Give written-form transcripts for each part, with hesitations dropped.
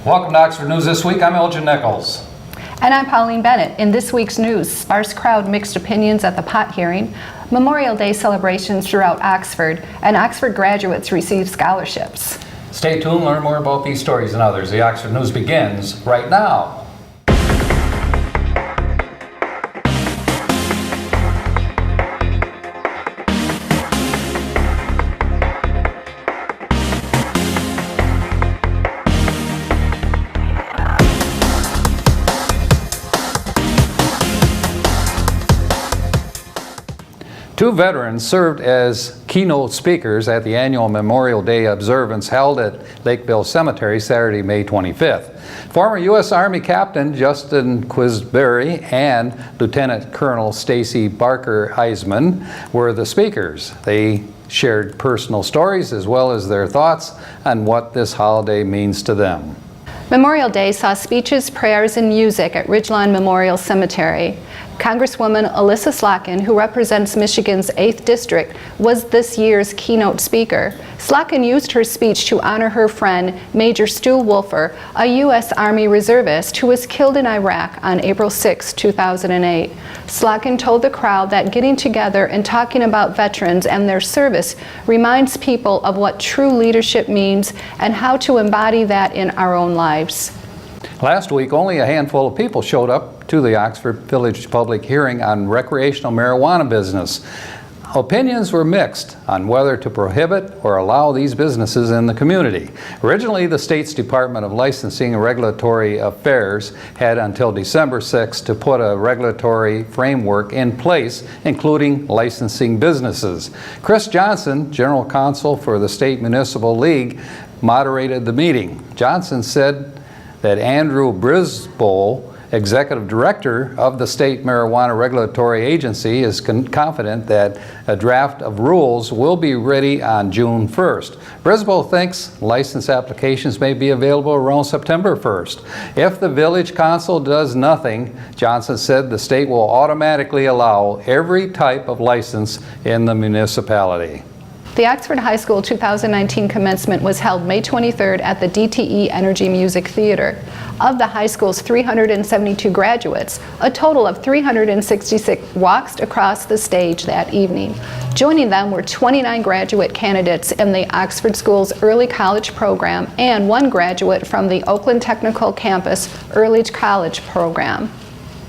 Welcome to Oxford News This Week. I'm Elgin Nichols. And I'm Pauline Bennett. In this week's news, sparse crowd, mixed opinions at the pot hearing, Memorial Day celebrations throughout Oxford, and Oxford graduates receive scholarships. Stay tuned, learn more about these stories and others. The Oxford News begins right now. Two veterans served as keynote speakers at the annual Memorial Day observance held at Lakeville Cemetery Saturday, May 25th. Former U.S. Army Captain Justin Quisberry and Lieutenant Colonel Stacy Barker Heisman were the speakers. They shared personal stories as well as their thoughts on what this holiday means to them. Memorial Day saw speeches, prayers, and music at Ridgelawn Memorial Cemetery. Congresswoman Elissa Slotkin, who represents Michigan's 8th District, was this year's keynote speaker. Slotkin used her speech to honor her friend, Major Stu Wolfer, a U.S. Army reservist who was killed in Iraq on April 6, 2008. Slotkin told the crowd that getting together and talking about veterans and their service reminds people of what true leadership means and how to embody that in our own lives. Last week, only a handful of people showed up to the Oxford Village public hearing on recreational marijuana business. Opinions were mixed on whether to prohibit or allow these businesses in the community. Originally, the state's Department of Licensing and Regulatory Affairs had until December 6 to put a regulatory framework in place, including licensing businesses. Chris Johnson, General Counsel for the State Municipal League, moderated the meeting. Johnson said that Andrew Brisboe, Executive Director of the State Marijuana Regulatory Agency, is confident that a draft of rules will be ready on June 1st. Brisboe thinks license applications may be available around September 1st. If the Village Council does nothing, Johnson said the state will automatically allow every type of license in the municipality. The Oxford High School 2019 commencement was held May 23rd at the DTE Energy Music Theater. Of the high school's 372 graduates, a total of 366 walked across the stage that evening. Joining them were 29 graduate candidates in the Oxford School's Early College program and one graduate from the Oakland Technical Campus Early College program.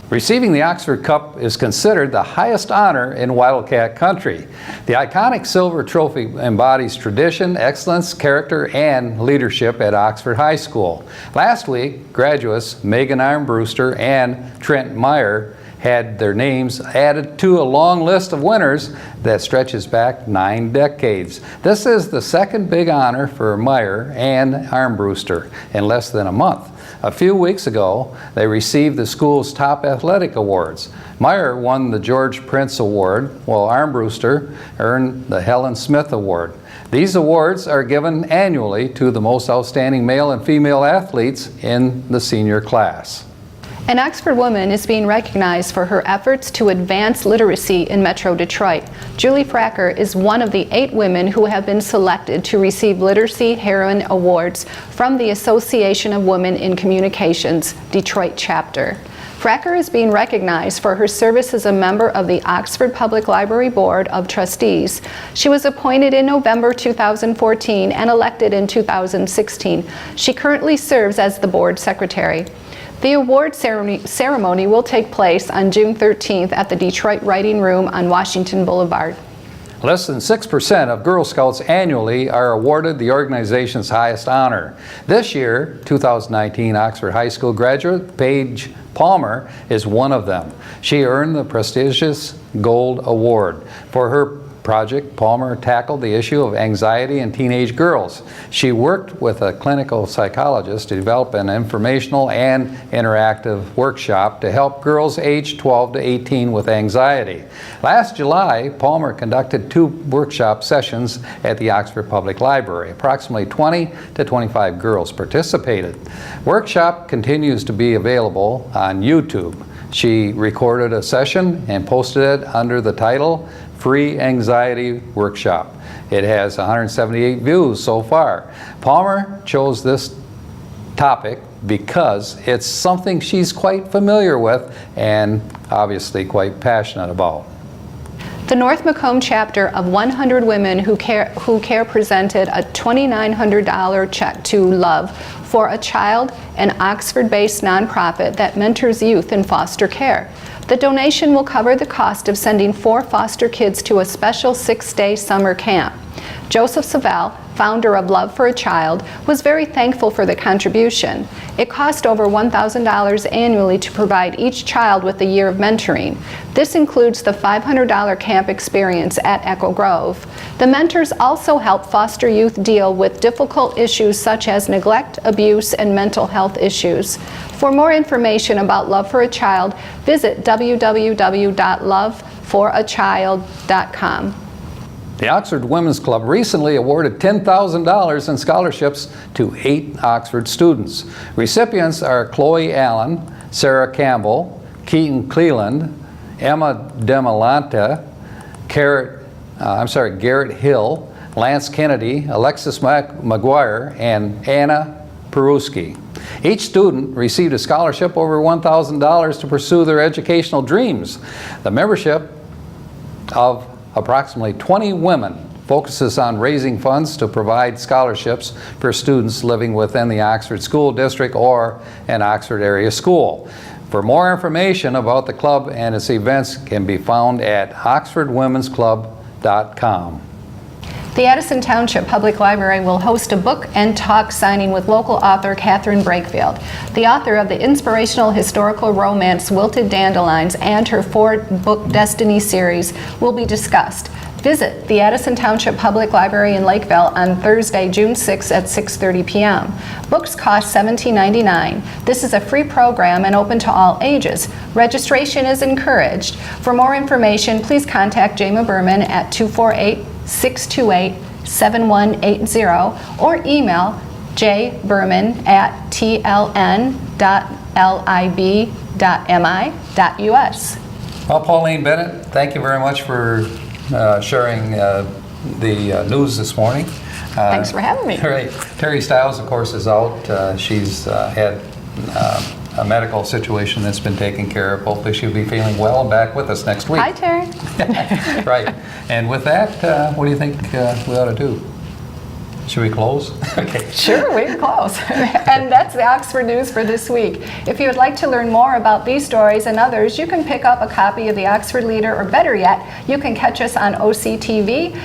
Receiving the Oxford Cup is considered the highest honor in Wildcat country. The iconic silver trophy embodies tradition, excellence, character, and leadership at Oxford High School. Last week, graduates Megan Armbruster and Trent Meyer had their names added to a long list of winners that stretches back 9 decades. This is the second big honor for Meyer and Armbruster in less than a month. A few weeks ago, they received the school's top athletic awards. Meyer won the George Prince Award, while Armbruster earned the Helen Smith Award. These awards are given annually to the most outstanding male and female athletes in the senior class. An Oxford woman is being recognized for her efforts to advance literacy in Metro Detroit. Julie Fracker is one of the 8 women who have been selected to receive Literacy Heroine Awards from the Association of Women in Communications, Detroit chapter. Fracker is being recognized for her service as a member of the Oxford Public Library Board of Trustees. She was appointed in November 2014 and elected in 2016. She currently serves as the board secretary. The award ceremony will take place on June 13th at the Detroit Writing Room on Washington Boulevard. Less than 6% of Girl Scouts annually are awarded the organization's highest honor. This year, 2019 Oxford High School graduate Paige Palmer is one of them. She earned the prestigious Gold Award. For her project, Palmer tackled the issue of anxiety in teenage girls. She worked with a clinical psychologist to develop an informational and interactive workshop to help girls aged 12 to 18 with anxiety. Last July, Palmer conducted 2 workshop sessions at the Oxford Public Library. Approximately 20 to 25 girls participated. Workshop continues to be available on YouTube. She recorded a session and posted it under the title Free Anxiety Workshop. It has 178 views so far. Palmer chose this topic because it's something she's quite familiar with and obviously quite passionate about. The North Macomb chapter of 100 Women Who Care presented a $2,900 check to Love for a Child, an Oxford-based nonprofit that mentors youth in foster care. The donation will cover the cost of sending 4 foster kids to a special 6-day summer camp. Joseph Savelle, founder of Love for a Child, was very thankful for the contribution. It cost over $1,000 annually to provide each child with a year of mentoring. This includes the $500 camp experience at Echo Grove. The mentors also help foster youth deal with difficult issues such as neglect, abuse, and mental health issues. For more information about Love for a Child, visit www.loveforachild.com. The Oxford Women's Club recently awarded $10,000 in scholarships to 8 Oxford students. Recipients are Chloe Allen, Sarah Campbell, Keaton Cleland, Emma Demolanta, Garrett Hill, Lance Kennedy, Alexis McGuire, and Anna Peruski. Each student received a scholarship over $1,000 to pursue their educational dreams. The membership of approximately 20 women focuses on raising funds to provide scholarships for students living within the Oxford School District or an Oxford area school. For more information about the club and its events can be found at oxfordwomensclub.com. The Addison Township Public Library will host a book and talk signing with local author Catherine Brakefield. The author of the inspirational historical romance Wilted Dandelions and her 4-book Destiny series will be discussed. Visit the Addison Township Public Library in Lakeville on Thursday, June 6 at 6:30 p.m. Books cost $17.99. This is a free program and open to all ages. Registration is encouraged. For more information, please contact Jama Berman at 248-628-7180 or email jberman@tln.lib.mi.us. Well, Pauline Bennett, thank you very much for sharing the news this morning. Thanks for having me. Right. Terry Stiles, of course, is out. She's had a medical situation that's been taken care of. Hopefully she'll be feeling well and back with us next week. Hi, Terry. Right. And with that, what do you think we ought to do? Should we close? Okay. Sure, we can close. And that's the Oxford News for this week. If you would like to learn more about these stories and others, you can pick up a copy of the Oxford Leader, or better yet, you can catch us on OCTV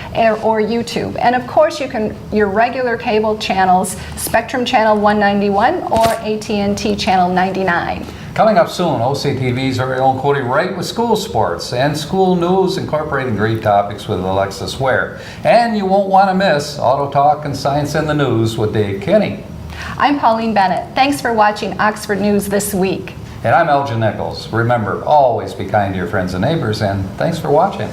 or YouTube. And of course, you can your regular cable channels, Spectrum Channel 191 or AT&T Channel 99. Coming up soon, OCTV's very own Cody Wright with school sports and school news incorporating great topics with Alexis Ware. And you won't want to miss Auto Talk and Science in the News with Dave Kenny. I'm Pauline Bennett. Thanks for watching Oxford News this week. And I'm Elgin Nichols. Remember, always be kind to your friends and neighbors, and thanks for watching.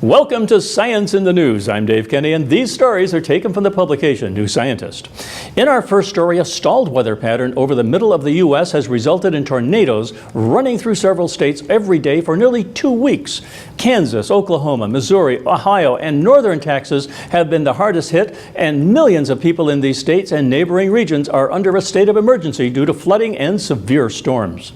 Welcome to Science in the News. I'm Dave Kenny, and these stories are taken from the publication New Scientist. In our first story, a stalled weather pattern over the middle of the U.S. has resulted in tornadoes running through several states every day for nearly 2 weeks. Kansas, Oklahoma, Missouri, Ohio, and northern Texas have been the hardest hit, and millions of people in these states and neighboring regions are under a state of emergency due to flooding and severe storms.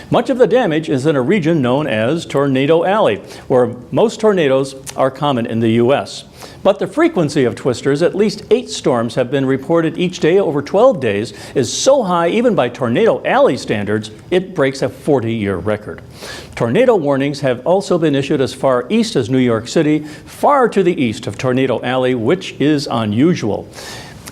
Much of the damage is in a region known as Tornado Alley, where most tornadoes are common in the U.S. But the frequency of twisters, at least 8 storms have been reported each day over 12 days, is so high even by Tornado Alley standards, it breaks a 40-year record. Tornado warnings have also been issued as far east as New York City, far to the east of Tornado Alley, which is unusual.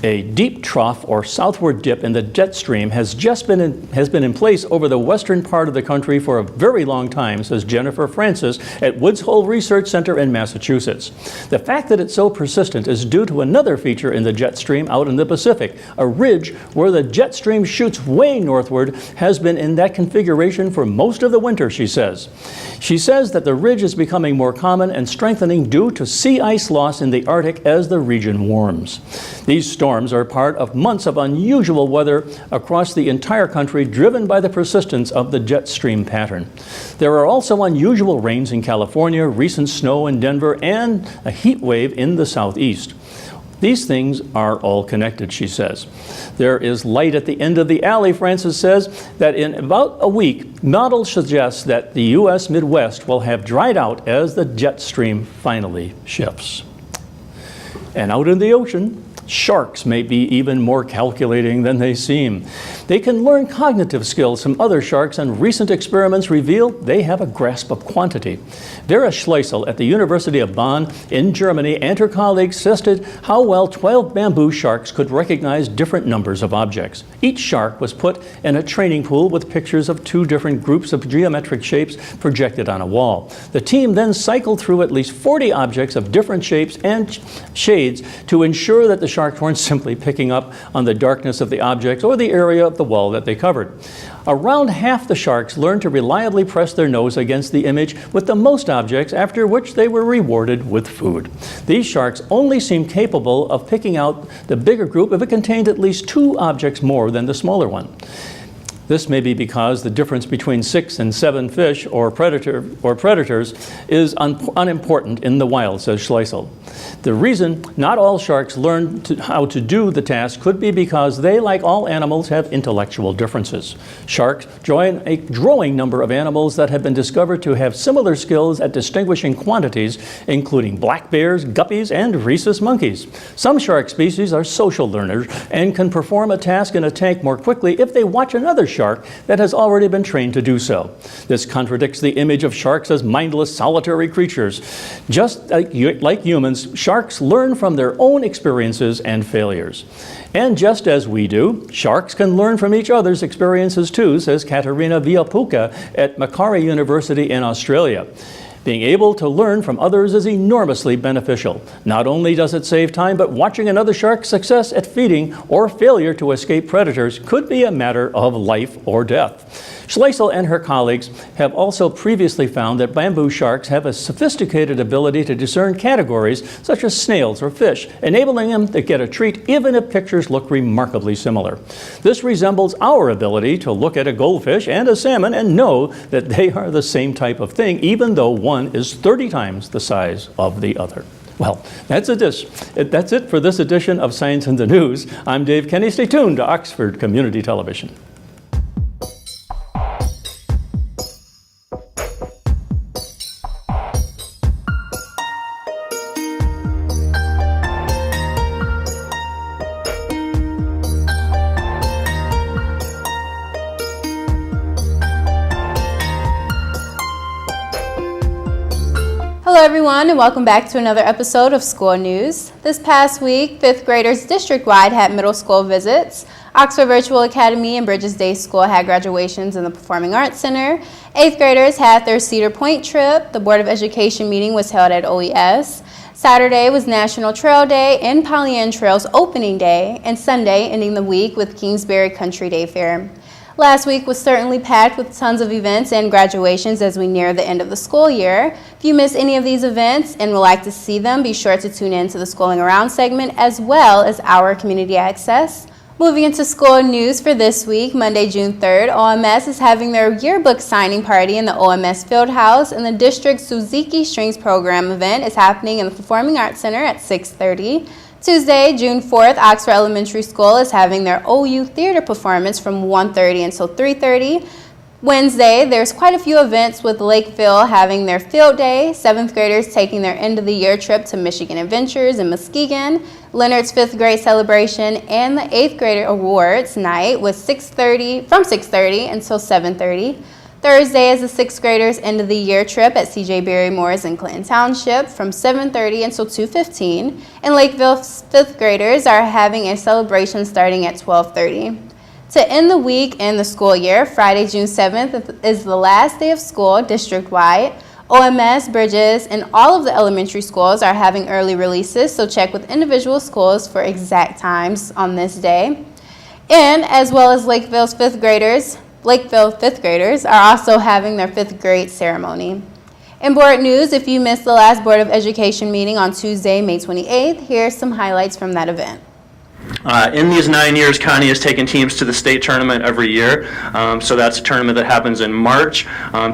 A deep trough or southward dip in the jet stream has been in place over the western part of the country for a very long time, says Jennifer Francis at Woods Hole Research Center in Massachusetts. The fact that it's so persistent is due to another feature in the jet stream out in the Pacific. A ridge where the jet stream shoots way northward has been in that configuration for most of the winter, she says. She says that the ridge is becoming more common and strengthening due to sea ice loss in the Arctic as the region warms. These storms storms are part of months of unusual weather across the entire country, driven by the persistence of the jet stream pattern. There are also unusual rains in California, recent snow in Denver, and a heat wave in the southeast. These things are all connected, she says. There is light at the end of the alley, Francis says, that in about a week, models suggest that the U.S. Midwest will have dried out as the jet stream finally shifts. And out in the ocean, sharks may be even more calculating than they seem. They can learn cognitive skills from other sharks, and recent experiments reveal they have a grasp of quantity. Vera Schleisel at the University of Bonn in Germany and her colleagues tested how well 12 bamboo sharks could recognize different numbers of objects. Each shark was put in a training pool with pictures of 2 different groups of geometric shapes projected on a wall. The team then cycled through at least 40 objects of different shapes and shades to ensure that the sharks weren't simply picking up on the darkness of the objects or the area of the wall that they covered. Around half the sharks learned to reliably press their nose against the image with the most objects, after which they were rewarded with food. These sharks only seemed capable of picking out the bigger group if it contained at least 2 objects more than the smaller one. This may be because the difference between 6 and 7 fish or predators is unimportant in the wild, says Schleisel. The reason not all sharks learn how to do the task could be because they, like all animals, have intellectual differences. Sharks join a growing number of animals that have been discovered to have similar skills at distinguishing quantities, including black bears, guppies, and rhesus monkeys. Some shark species are social learners and can perform a task in a tank more quickly if they watch another shark that has already been trained to do so. This contradicts the image of sharks as mindless, solitary creatures. Just like humans, sharks learn from their own experiences and failures. And just as we do, sharks can learn from each other's experiences too, says Katerina Viapuka at Macquarie University in Australia. Being able to learn from others is enormously beneficial. Not only does it save time, but watching another shark's success at feeding or failure to escape predators could be a matter of life or death. Schleisel and her colleagues have also previously found that bamboo sharks have a sophisticated ability to discern categories such as snails or fish, enabling them to get a treat even if pictures look remarkably similar. This resembles our ability to look at a goldfish and a salmon and know that they are the same type of thing, even though one is 30 times the size of the other. Well, that's it for this edition of Science in the News. I'm Dave Kenny. Stay tuned to Oxford Community Television. Hello everyone, and welcome back to another episode of School News. This past week, 5th graders district-wide had middle school visits. Oxford Virtual Academy and Bridges Day School had graduations in the Performing Arts Center. 8th graders had their Cedar Point trip. The Board of Education meeting was held at OES. Saturday was National Trail Day and Pollyant Trail's opening day, and Sunday ending the week with Kingsbury Country Day Fair. Last week was certainly packed with tons of events and graduations as we near the end of the school year. If you missed any of these events and would like to see them, be sure to tune in to the Schooling Around segment as well as our Community Access. Moving into school news for this week, Monday, June 3rd, OMS is having their yearbook signing party in the OMS Fieldhouse, and the district's Suzuki Strings Program event is happening in the Performing Arts Center at 6:30. Tuesday, June 4th, Oxford Elementary School is having their OU theater performance from 1:30 until 3:30. Wednesday, there's quite a few events with Lakeville having their field day, 7th graders taking their end of the year trip to Michigan Adventures in Muskegon, Leonard's 5th grade celebration, and the 8th grader awards night was from 6:30 until 7:30. Thursday is the 6th graders end of the year trip at C.J. Barrymore's in Clinton Township from 7:30 until 2:15, and Lakeville's 5th graders are having a celebration starting at 12:30. To end the week and the school year, Friday, June 7th is the last day of school district-wide. OMS, Bridges, and all of the elementary schools are having early releases, so check with individual schools for exact times on this day. And as well as Lakeville 5th graders are also having their 5th grade ceremony. In board news, if you missed the last Board of Education meeting on Tuesday, May 28th, here's some highlights from that event. In these 9 years, Connie has taken teams to the state tournament every year. So that's a tournament that happens in March,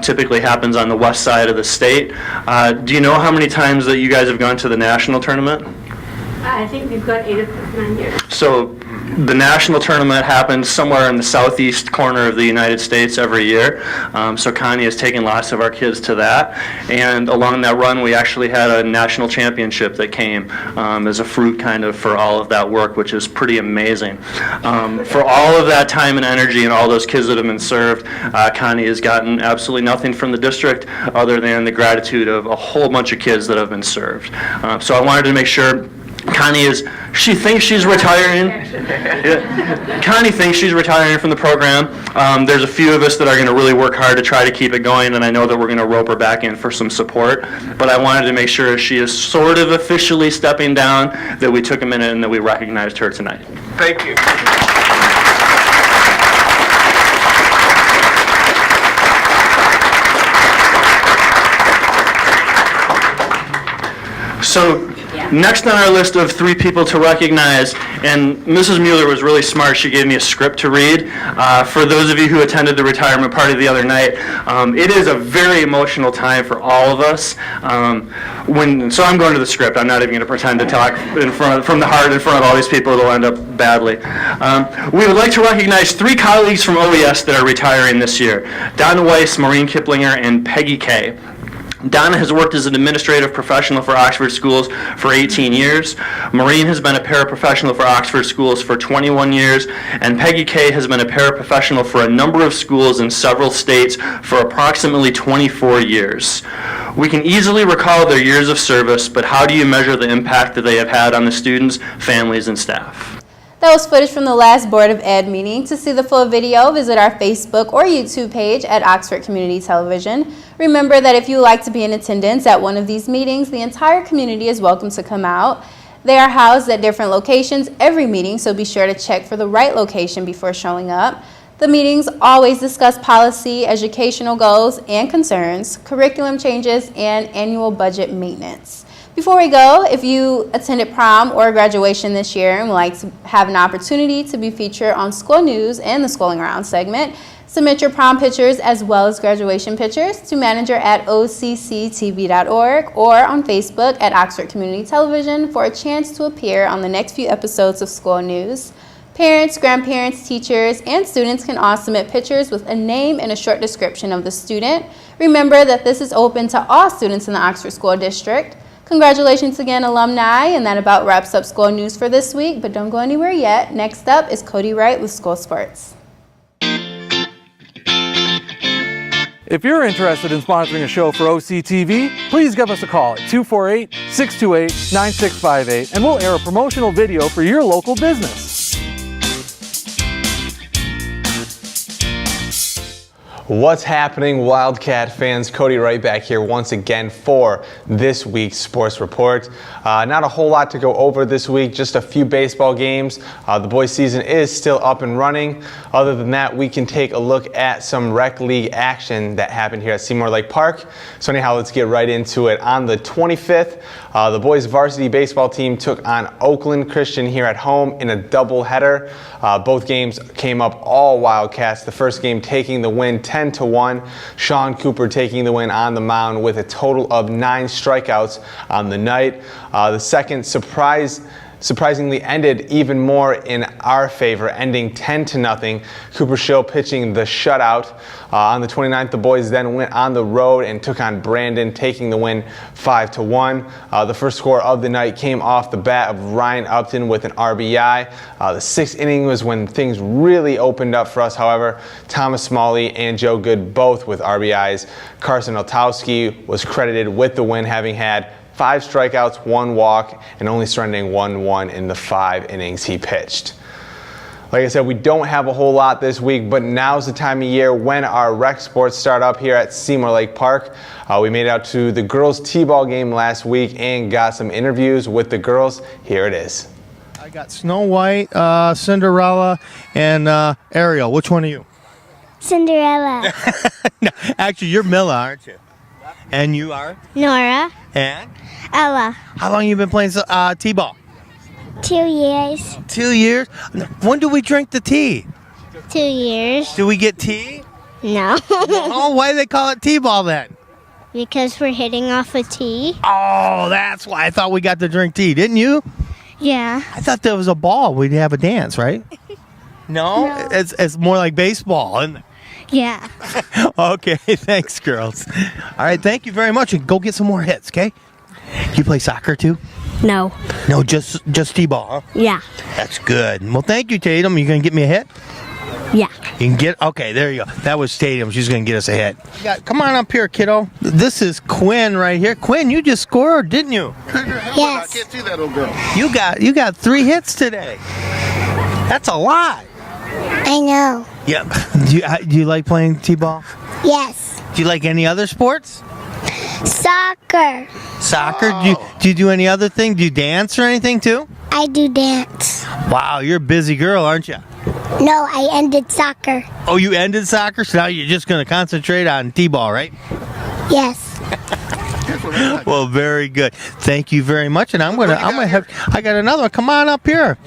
typically happens on the west side of the state. Do you know how many times that you guys have gone to the national tournament? I think we've got 8 of 9 years. So the national tournament happens somewhere in the southeast corner of the United States every year. So Connie has taken lots of our kids to that. And along that run, we actually had a national championship that came as a fruit kind of for all of that work, which is pretty amazing. For all of that time and energy and all those kids that have been served, Connie has gotten absolutely nothing from the district other than the gratitude of a whole bunch of kids that have been served. So I wanted to make sure Connie she thinks she's retiring. Yeah. Connie thinks she's retiring from the program. There's a few of us that are going to really work hard to try to keep it going, and I know that we're going to rope her back in for some support. But I wanted to make sure she is sort of officially stepping down, that we took a minute and that we recognized her tonight. Thank you. So next on our list of 3 people to recognize, and Mrs. Mueller was really smart, she gave me a script to read. For those of you who attended the retirement party the other night, it is a very emotional time for all of us. So I'm going to the script. I'm not even going to pretend to talk from the heart in front of all these people. It'll end up badly. We would like to recognize 3 colleagues from OES that are retiring this year: Donna Weiss, Maureen Kiplinger, and Peggy Kay. Donna has worked as an administrative professional for Oxford Schools for 18 years. Maureen has been a paraprofessional for Oxford Schools for 21 years. And Peggy Kay has been a paraprofessional for a number of schools in several states for approximately 24 years. We can easily recall their years of service, but how do you measure the impact that they have had on the students, families, and staff? That was footage from the last Board of Ed meeting. To see the full video, visit our Facebook or YouTube page at Oxford Community Television. Remember that if you would like to be in attendance at one of these meetings, the entire community is welcome to come out. They are housed at different locations every meeting, so be sure to check for the right location before showing up. The meetings always discuss policy, educational goals and concerns, curriculum changes, and annual budget maintenance. Before we go, if you attended prom or graduation this year and would like to have an opportunity to be featured on School News and the Schooling Around segment, submit your prom pictures as well as graduation pictures to manager@occtv.org or on Facebook at Oxford Community Television for a chance to appear on the next few episodes of School News. Parents, grandparents, teachers, and students can all submit pictures with a name and a short description of the student. Remember that this is open to all students in the Oxford School District. Congratulations again, alumni, and that about wraps up School News for this week, but don't go anywhere yet. Next up is Cody Wright with School Sports. If you're interested in sponsoring a show for OCTV, please give us a call at 248-628-9658 and we'll air a promotional video for your local business. What's happening, Wildcat fans? Cody Wright back here once again for this week's Sports Report. Not a whole lot to go over this week, just a few baseball games. The boys' season is still up and running. Other than that, we can take a look at some rec league action that happened here at Seymour Lake Park. So anyhow, let's get right into it. On the 25th, the boys' varsity baseball team took on Oakland Christian here at home in a doubleheader. Both games came up all Wildcats. The first game taking the win 10-1. Sean Cooper taking the win on the mound with a total of 9 strikeouts on the night. The second surprisingly ended even more in our favor, ending 10-0. Cooper Show pitching the shutout. On the 29th, the boys then went on the road and took on Brandon, taking the win 5-1. The first score of the night came off the bat of Ryan Upton with an RBI. The 6th inning was when things really opened up for us, however. Thomas Smalley and Joe Good both with RBIs. Carson Oltowski was credited with the win, having had 5 strikeouts, 1 walk, and only surrendering 1-1 in the 5 innings he pitched. Like I said, we don't have a whole lot this week, but now's the time of year when our rec sports start up here at Seymour Lake Park. We made it out to the girls' t-ball game last week and got some interviews with the girls. Here it is. I got Snow White, Cinderella, and Ariel. Which one are you? Cinderella. No, actually, you're Milla, aren't you? And you are? Nora. And? Ella. How long have you been playing t-ball? 2 years. 2 years? When do we drink the tea? 2 years. Do we get tea? No. Oh, why do they call it T-ball then? Because we're hitting off a tee. Oh, that's why. I thought we got to drink tea, didn't you? Yeah. I thought there was a ball. We'd have a dance, right? No? No. It's more like baseball, isn't it? Yeah. Okay, thanks, girls. All right, thank you very much. And go get some more hits, okay? You play soccer too? No. No, just T-ball, huh? Yeah. That's good. Well, thank you, Tatum. You gonna get me a hit? Yeah. You can get, okay, there you go. That was Tatum. She's going to get us a hit. Come on up here, kiddo. This is Quinn right here. Quinn, you just scored, didn't you? Yes. I can't see that old girl. You got 3 hits today. That's a lot. I know. Yeah. Do you like playing T-ball? Yes. Do you like any other sports? Soccer. Soccer? Do you do any other thing? Do you dance or anything too? I do dance. Wow, you're a busy girl, aren't you? No, I ended soccer. Oh, you ended soccer, so now you're just going to concentrate on T-ball, right? Yes. Well, very good. Thank you very much. And I got another one. Come on up here.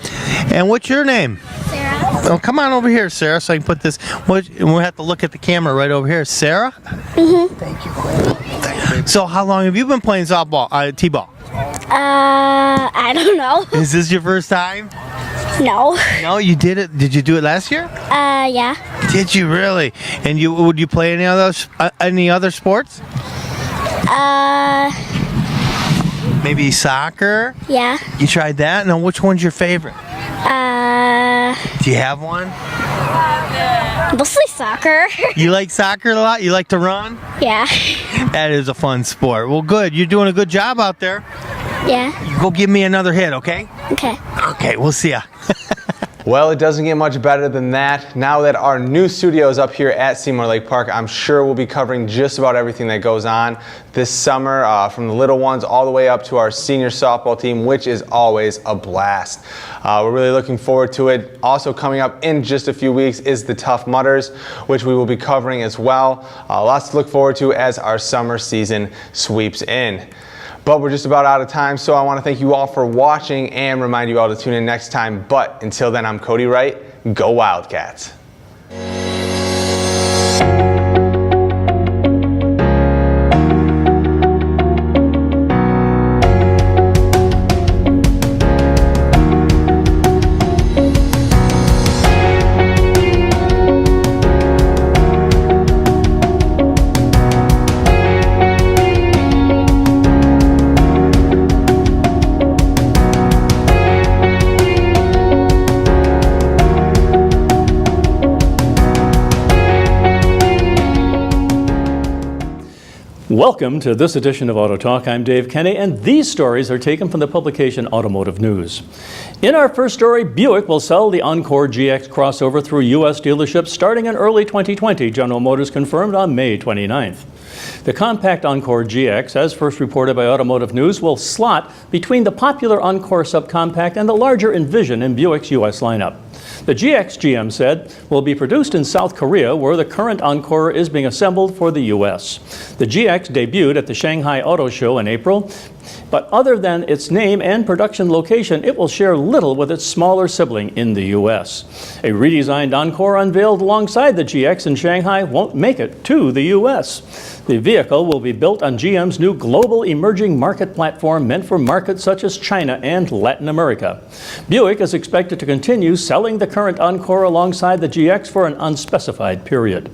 And what's your name? Sarah. Oh, come on over here, Sarah, so I can put this. We'll have to look at the camera right over here. Sarah? Mm-hmm. Thank you, Quinn. So how long have you been playing softball, T-ball? I don't know. Is this your first time? No. No, you did it. Did you do it last year? Yeah. Did you really? And would you play any other sports? Maybe soccer? Yeah. You tried that? No, which one's your favorite? Do you have one? Mostly soccer. You like soccer a lot? You like to run? Yeah. That is a fun sport. Well, good. You're doing a good job out there. Yeah. You go give me another hit, okay? Okay. Okay, we'll see ya. Well, it doesn't get much better than that. Now that our new studio is up here at Seymour Lake Park, I'm sure we'll be covering just about everything that goes on this summer, from the little ones all the way up to our senior softball team, which is always a blast. We're really looking forward to it. Also coming up in just a few weeks is the Tough Mudders, which we will be covering as well. Lots to look forward to as our summer season sweeps in. But we're just about out of time, so I want to thank you all for watching and remind you all to tune in next time. But until then, I'm Cody Wright. Go Wildcats! Welcome to this edition of Auto Talk. I'm Dave Kenny, and these stories are taken from the publication Automotive News. In our first story, Buick will sell the Encore GX crossover through U.S. dealerships starting in early 2020, General Motors confirmed on May 29th. The compact Encore GX, as first reported by Automotive News, will slot between the popular Encore subcompact and the larger Envision in Buick's U.S. lineup. The GX, GM said, will be produced in South Korea, where the current Encore is being assembled for the U.S. The GX debuted at the Shanghai Auto Show in April, but other than its name and production location, it will share little with its smaller sibling in the U.S. A redesigned Encore unveiled alongside the GX in Shanghai won't make it to the U.S. The vehicle will be built on GM's new global emerging market platform meant for markets such as China and Latin America. Buick is expected to continue selling the current Encore alongside the GX for an unspecified period.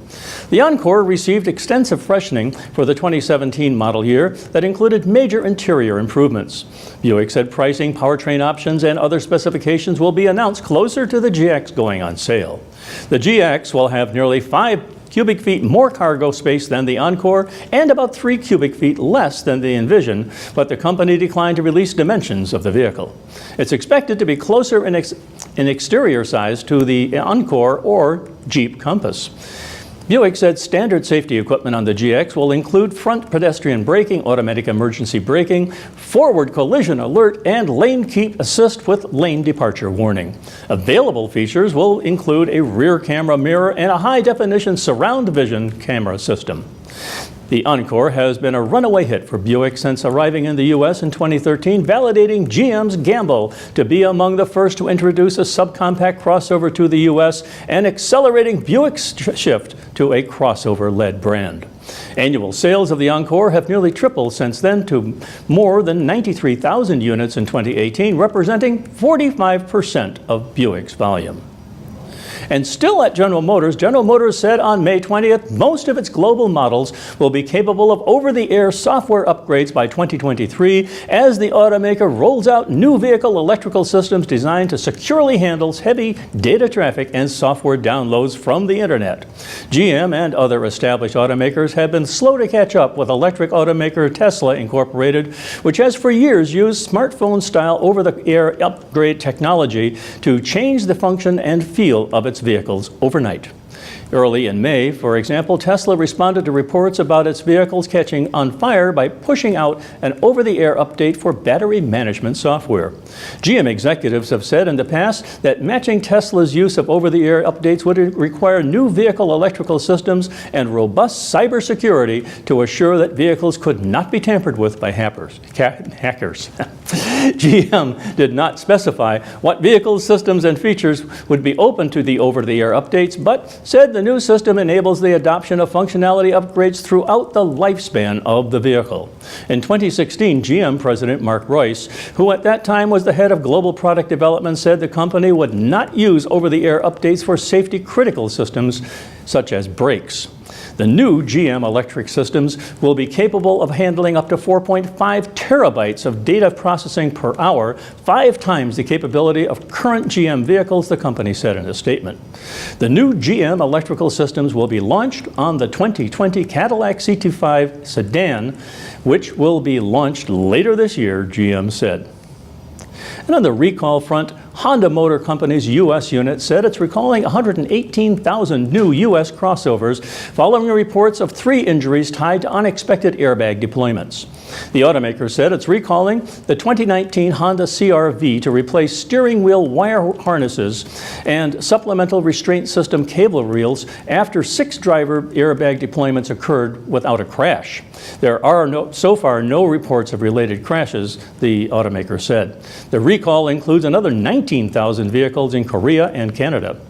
The Encore received extensive freshening for the 2017 model year that included major interior improvements. Buick said pricing, powertrain options, and other specifications will be announced closer to the GX going on sale. The GX will have nearly 5 cubic feet more cargo space than the Encore and about 3 cubic feet less than the Envision, but the company declined to release dimensions of the vehicle. It's expected to be closer in exterior size to the Encore or Jeep Compass. Buick said standard safety equipment on the GX will include front pedestrian braking, automatic emergency braking, forward collision alert, and lane keep assist with lane departure warning. Available features will include a rear camera mirror and a high-definition surround vision camera system. The Encore has been a runaway hit for Buick since arriving in the U.S. in 2013, validating GM's gamble to be among the first to introduce a subcompact crossover to the U.S. and accelerating Buick's shift to a crossover-led brand. Annual sales of the Encore have nearly tripled since then to more than 93,000 units in 2018, representing 45% of Buick's volume. And still at General Motors said on May 20th most of its global models will be capable of over-the-air software upgrades by 2023 as the automaker rolls out new vehicle electrical systems designed to securely handle heavy data traffic and software downloads from the internet. GM and other established automakers have been slow to catch up with electric automaker Tesla Incorporated, which has for years used smartphone-style over-the-air upgrade technology to change the function and feel of its vehicles overnight. Early in May, for example, Tesla responded to reports about its vehicles catching on fire by pushing out an over-the-air update for battery management software. GM executives have said in the past that matching Tesla's use of over-the-air updates would require new vehicle electrical systems and robust cybersecurity to assure that vehicles could not be tampered with by hackers. GM did not specify what vehicle systems and features would be open to the over-the-air updates, but said the new system enables the adoption of functionality upgrades throughout the lifespan of the vehicle. In 2016, GM President Mark Reuss, who at that time was the head of global product development, said the company would not use over-the-air updates for safety-critical systems such as brakes. The new GM electric systems will be capable of handling up to 4.5 terabytes of data processing per hour, 5 times the capability of current GM vehicles, the company said in a statement. The new GM electrical systems will be launched on the 2020 Cadillac CT5 sedan, which will be launched later this year, GM said. And on the recall front, Honda Motor Company's U.S. unit said it's recalling 118,000 new U.S. crossovers following reports of 3 injuries tied to unexpected airbag deployments. The automaker said it's recalling the 2019 Honda CR-V to replace steering wheel wire harnesses and supplemental restraint system cable reels after 6 driver airbag deployments occurred without a crash. There are so far no reports of related crashes, the automaker said. The recall includes another 19,000 vehicles in Korea and Canada.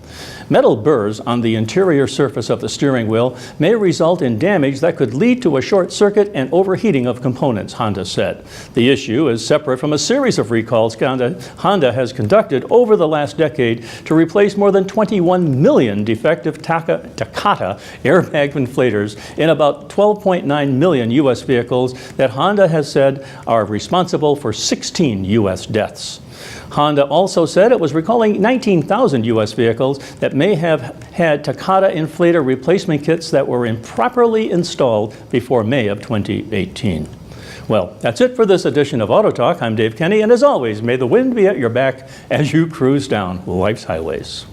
Metal burrs on the interior surface of the steering wheel may result in damage that could lead to a short circuit and overheating of components, Honda said. The issue is separate from a series of recalls Honda has conducted over the last decade to replace more than 21 million defective Takata airbag inflators in about 12.9 million U.S. vehicles that Honda has said are responsible for 16 U.S. deaths. Honda also said it was recalling 19,000 U.S. vehicles that may have had Takata inflator replacement kits that were improperly installed before May of 2018. Well, that's it for this edition of Auto Talk. I'm Dave Kenny, and as always, may the wind be at your back as you cruise down life's highways.